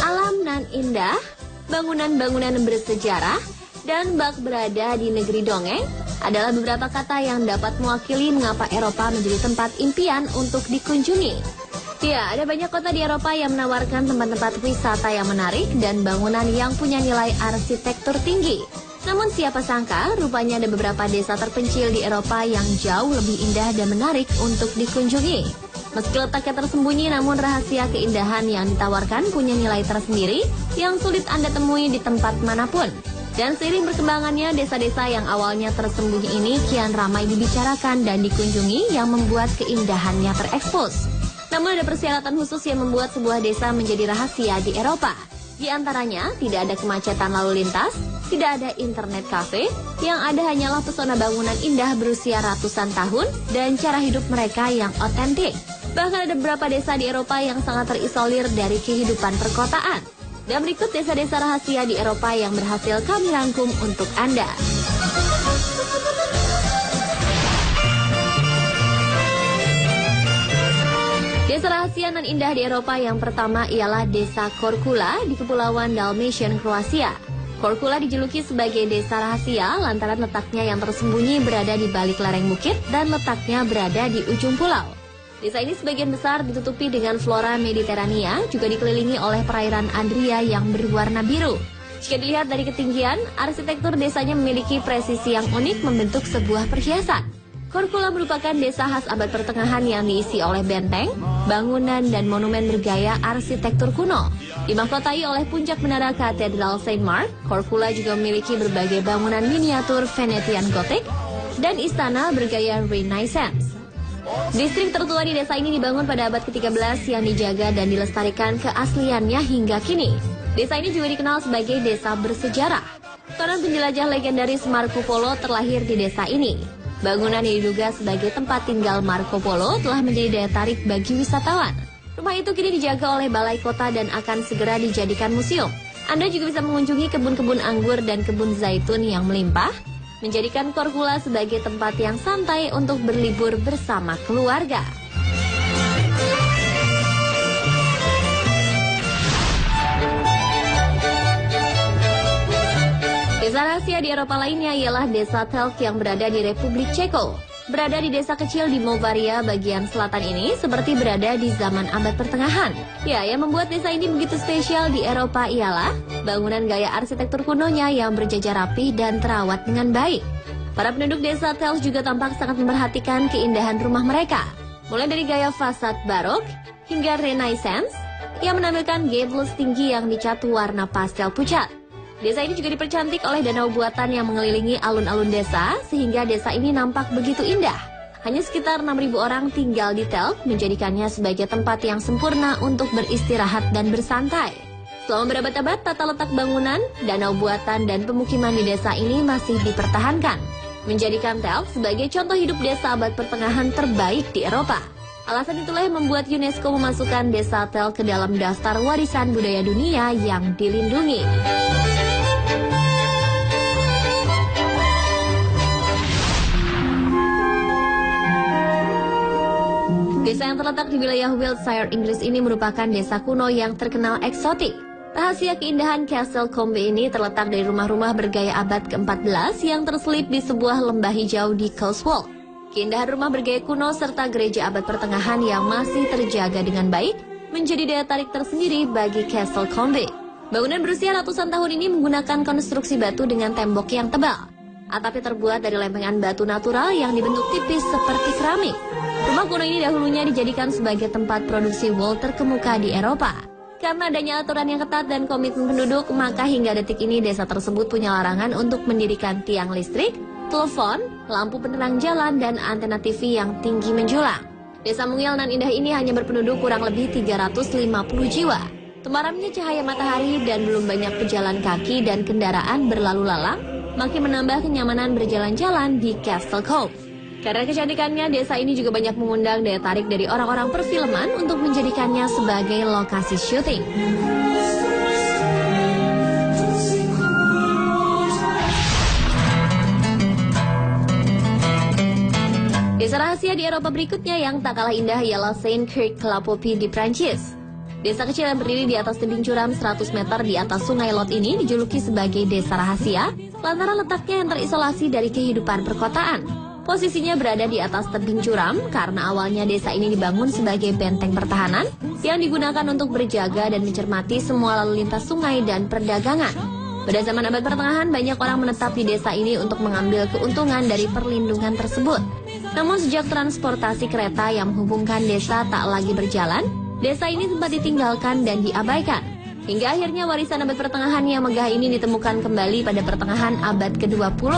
Alam nan indah, bangunan-bangunan bersejarah, dan bak berada di negeri dongeng adalah beberapa kata yang dapat mewakili mengapa Eropa menjadi tempat impian untuk dikunjungi. Ya, ada banyak kota di Eropa yang menawarkan tempat-tempat wisata yang menarik dan bangunan yang punya nilai arsitektur tinggi. Namun siapa sangka, rupanya ada beberapa desa terpencil di Eropa yang jauh lebih indah dan menarik untuk dikunjungi. Meski letaknya tersembunyi, namun rahasia keindahan yang ditawarkan punya nilai tersendiri yang sulit Anda temui di tempat manapun. Dan seiring berkembangannya, desa-desa yang awalnya tersembunyi ini kian ramai dibicarakan dan dikunjungi yang membuat keindahannya terekspos. Namun ada persyaratan khusus yang membuat sebuah desa menjadi rahasia di Eropa. Di antaranya, tidak ada kemacetan lalu lintas, tidak ada internet cafe, yang ada hanyalah pesona bangunan indah berusia ratusan tahun dan cara hidup mereka yang otentik. Bahkan ada beberapa desa di Eropa yang sangat terisolir dari kehidupan perkotaan. Dan berikut desa-desa rahasia di Eropa yang berhasil kami rangkum untuk Anda. Desa rahasia nan indah di Eropa yang pertama ialah Desa Korčula di Kepulauan Dalmatian, Kroasia. Korčula dijuluki sebagai desa rahasia lantaran letaknya yang tersembunyi berada di balik lereng bukit dan letaknya berada di ujung pulau. Desa ini sebagian besar ditutupi dengan flora Mediterania, juga dikelilingi oleh perairan Adria yang berwarna biru. Jika dilihat dari ketinggian, arsitektur desanya memiliki presisi yang unik membentuk sebuah perhiasan. Korčula merupakan desa khas abad pertengahan yang diisi oleh benteng, bangunan, dan monumen bergaya arsitektur kuno. Dimahkotai oleh puncak menara Katedral Saint Mark, Korčula juga memiliki berbagai bangunan miniatur Venetian Gothic dan istana bergaya Renaissance. Distrik tertua di desa ini dibangun pada abad ke-13 yang dijaga dan dilestarikan keasliannya hingga kini. Desa ini juga dikenal sebagai desa bersejarah. Seorang penjelajah legendaris Marco Polo terlahir di desa ini. Bangunan yang diduga sebagai tempat tinggal Marco Polo telah menjadi daya tarik bagi wisatawan. Rumah itu kini dijaga oleh balai kota dan akan segera dijadikan museum. Anda juga bisa mengunjungi kebun-kebun anggur dan kebun zaitun yang melimpah, menjadikan Korčula sebagai tempat yang santai untuk berlibur bersama keluarga. Desa rahasia di Eropa lainnya ialah Desa Telč yang berada di Republik Ceko. Berada di desa kecil di Moldavia bagian selatan ini seperti berada di zaman abad pertengahan. Ya, yang membuat desa ini begitu spesial di Eropa ialah bangunan gaya arsitektur kunonya yang berjajar rapi dan terawat dengan baik. Para penduduk desa Telč juga tampak sangat memperhatikan keindahan rumah mereka. Mulai dari gaya fasad barok hingga Renaissance yang menampilkan gables tinggi yang dicat warna pastel pucat. Desa ini juga dipercantik oleh danau buatan yang mengelilingi alun-alun desa, sehingga desa ini nampak begitu indah. Hanya sekitar 6.000 orang tinggal di Telč, menjadikannya sebagai tempat yang sempurna untuk beristirahat dan bersantai. Selama berabad-abad, tata letak bangunan, danau buatan, dan pemukiman di desa ini masih dipertahankan, menjadikan Telč sebagai contoh hidup desa abad pertengahan terbaik di Eropa. Alasan itulah yang membuat UNESCO memasukkan desa Telč ke dalam daftar warisan budaya dunia yang dilindungi. Desa yang terletak di wilayah Wiltshire, Inggris ini merupakan desa kuno yang terkenal eksotik. Rahasia keindahan Castle Combe ini terletak dari rumah-rumah bergaya abad ke-14 yang terselip di sebuah lembah hijau di Cotswold. Keindahan rumah bergaya kuno serta gereja abad pertengahan yang masih terjaga dengan baik menjadi daya tarik tersendiri bagi Castle Combe. Bangunan berusia ratusan tahun ini menggunakan konstruksi batu dengan tembok yang tebal. Atapnya terbuat dari lempengan batu natural yang dibentuk tipis seperti keramik. Rumah kuno ini dahulunya dijadikan sebagai tempat produksi wool terkemuka di Eropa. Karena adanya aturan yang ketat dan komitmen penduduk, maka hingga detik ini desa tersebut punya larangan untuk mendirikan tiang listrik, telepon, lampu penerang jalan, dan antena TV yang tinggi menjulang. Desa mungil nan indah ini hanya berpenduduk kurang lebih 350 jiwa. Temaramnya cahaya matahari dan belum banyak pejalan kaki dan kendaraan berlalu lalang, makin menambah kenyamanan berjalan-jalan di Castle Combe. Karena kecantikannya, desa ini juga banyak mengundang daya tarik dari orang-orang perfilman untuk menjadikannya sebagai lokasi syuting. Desa rahasia di Eropa berikutnya yang tak kalah indah ialah Saint-Kirk-la-Popie di Prancis. Desa kecil yang berdiri di atas tebing curam 100 meter di atas sungai Lot ini dijuluki sebagai desa rahasia lantaran letaknya yang terisolasi dari kehidupan perkotaan. Posisinya berada di atas tebing curam karena awalnya desa ini dibangun sebagai benteng pertahanan yang digunakan untuk berjaga dan mencermati semua lalu lintas sungai dan perdagangan. Pada zaman abad pertengahan, banyak orang menetap di desa ini untuk mengambil keuntungan dari perlindungan tersebut. Namun sejak transportasi kereta yang menghubungkan desa tak lagi berjalan, desa ini sempat ditinggalkan dan diabaikan. Hingga akhirnya warisan abad pertengahan yang megah ini ditemukan kembali pada pertengahan abad ke-20.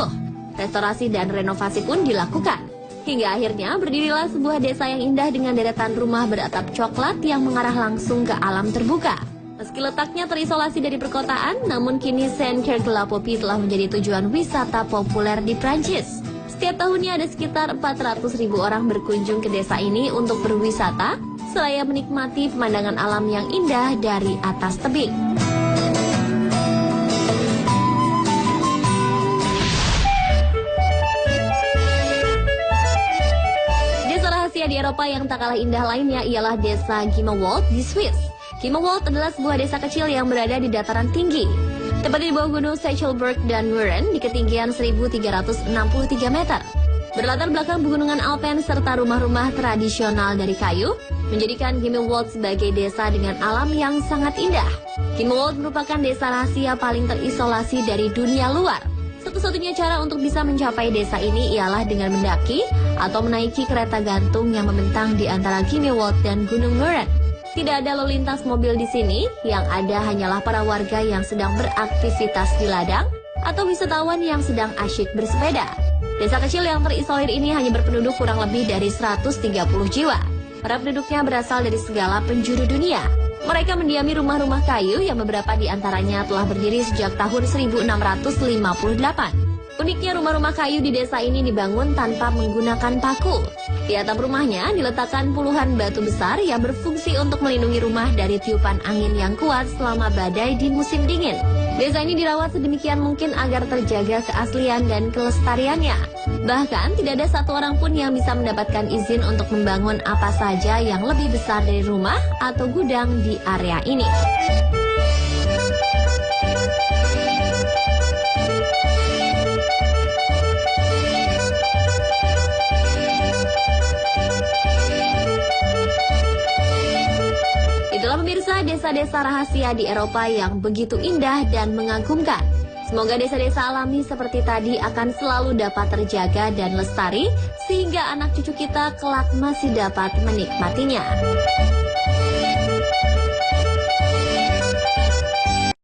Restorasi dan renovasi pun dilakukan. Hingga akhirnya berdirilah sebuah desa yang indah dengan deretan rumah beratap coklat yang mengarah langsung ke alam terbuka. Meski letaknya terisolasi dari perkotaan, namun kini Saint-Kirk-la-Popie telah menjadi tujuan wisata populer di Prancis. Setiap tahunnya ada sekitar 400.000 orang berkunjung ke desa ini untuk berwisata, seraya menikmati pemandangan alam yang indah dari atas tebing. Desa rahasia di Eropa yang tak kalah indah lainnya ialah desa Gimmelwald di Swiss. Gimmelwald adalah sebuah desa kecil yang berada di dataran tinggi, tepatnya di bawah gunung Sechelberg dan Muren di ketinggian 1.363 meter. Berlatar belakang pegunungan Alpen serta rumah-rumah tradisional dari kayu, menjadikan Gimmelwald sebagai desa dengan alam yang sangat indah. Gimmelwald merupakan desa rahasia paling terisolasi dari dunia luar. Satu-satunya cara untuk bisa mencapai desa ini ialah dengan mendaki atau menaiki kereta gantung yang membentang di antara Gimmelwald dan Gunung Muren. Tidak ada lalu lintas mobil di sini, yang ada hanyalah para warga yang sedang beraktivitas di ladang atau wisatawan yang sedang asyik bersepeda. Desa kecil yang terisolir ini hanya berpenduduk kurang lebih dari 130 jiwa. Para penduduknya berasal dari segala penjuru dunia. Mereka mendiami rumah-rumah kayu yang beberapa di antaranya telah berdiri sejak tahun 1658. Uniknya rumah-rumah kayu di desa ini dibangun tanpa menggunakan paku. Di atap rumahnya diletakkan puluhan batu besar yang berfungsi untuk melindungi rumah dari tiupan angin yang kuat selama badai di musim dingin. Desa ini dirawat sedemikian mungkin agar terjaga keaslian dan kelestariannya. Bahkan tidak ada satu orang pun yang bisa mendapatkan izin untuk membangun apa saja yang lebih besar dari rumah atau gudang di area ini. Itulah pemirsa desa-desa rahasia di Eropa yang begitu indah dan mengagumkan. Semoga desa-desa alami seperti tadi akan selalu dapat terjaga dan lestari, sehingga anak cucu kita kelak masih dapat menikmatinya.